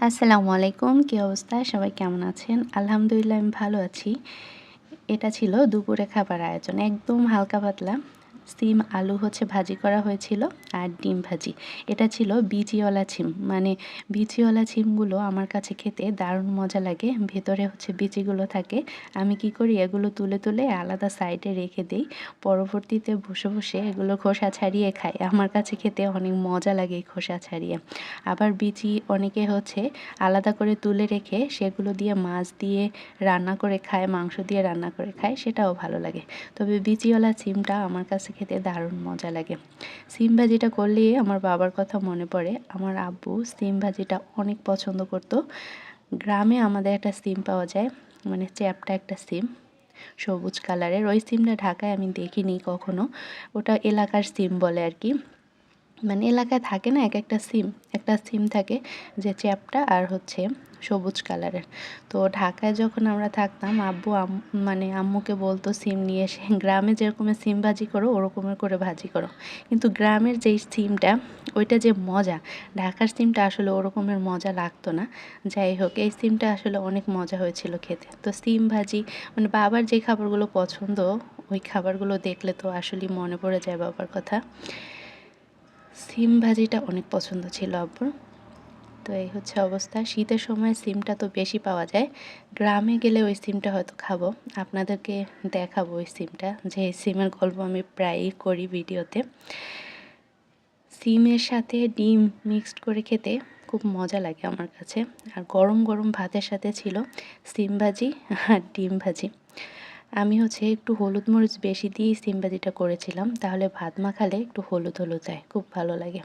আসসালামু আলাইকুম। কি অবস্থা? সবাই কেমন আছেন? আলহামদুলিল্লাহ আমি ভালো আছি। এটা ছিল দুপুরে খাবার আয়োজন। একদম হালকা পাতলা সিম আলু ভাজি করা হয়েছিল আর ডিম ভাজি। এটা ছিল বিচিওয়ালা সিম। মানে বিচিওয়ালা সিমগুলো আমার কাছে খেতে দারুণ মজা লাগে। ভেতরে বিচিগুলো থাকে। আমি কি করি এগুলো তুলে তুলে আলাদা সাইডে রেখে দেই। পরবর্তীতে বসে বসে এগুলো খোসা ছাড়িয়ে খাই। আমার কাছে খেতে অনেক মজা লাগে এই খোসা ছাড়িয়ে। আবার বিচি অনেকে আলাদা করে তুলে রেখে সেগুলো দিয়ে মাছ দিয়ে রান্না করে খায়, মাংস দিয়ে রান্না করে খায়, সেটাও ভালো লাগে। তবে বিচিওয়ালা সিমটা আমার কাছে খেতে দারুণ মজা লাগে। সিম ভাজিটা করলেই আমার বাবার কথা মনে পড়ে। আমার আব্বু সিম ভাজিটা অনেক পছন্দ করতো। গ্রামে আমাদের একটা সিম পাওয়া যায়, মানে চ্যাপ্টা একটা সিম, সবুজ কালারের। ওই সিমটা ঢাকায় আমি দেখিনি কখনো। ওটা এলাকার সিম বলে আর কি। মানে এলাকায় থাকে না এক একটা সিম থাকে যে চ্যাপ্টা আর সবুজ কালারের। তো ঢাকায় যখন আমরা থাকতাম আব্বু মানে আম্মুকে বলতো সিম নিয়ে এসে গ্রামে যেরকমের সিম ভাজি করো ওরকমের করে ভাজি করো। কিন্তু গ্রামের যেই সিমটা ওইটা যে মজা, ঢাকার সিমটা আসলে ওরকমের মজা লাগতো না। যাই হোক, এই সিমটা আসলে অনেক মজা হয়েছিল খেতে। তো সিম ভাজি মানে বাবার যে খাবারগুলো পছন্দ, ওই খাবারগুলো দেখলে তো আসলেই মনে পড়ে যায় বাবার কথা। সিম ভাজিটা অনেক পছন্দ ছিল আব্বুর। তো এই অবস্থা। শীতের সময় সিমটা তো বেশি পাওয়া যায়। গ্রামে গেলে ওই সিমটা হয়তো খাবো, আপনাদেরকে দেখাবো ওই সিমটা, যে সিমের গল্প আমি প্রায়ই করি ভিডিওতে। সিমের সাথে ডিম মিক্সড করে খেতে খুব মজা লাগে আমার কাছে। আর গরম গরম ভাতের সাথে ছিল সিম ভাজি আর ডিম ভাজি। আমি একটু হলুদ মরিচ বেশি দিয়ে সিম ভাজিটা করেছিলাম, তাহলে ভাত মাখালে একটু হলুদ হলুদ যায়, খুব ভালো লাগে।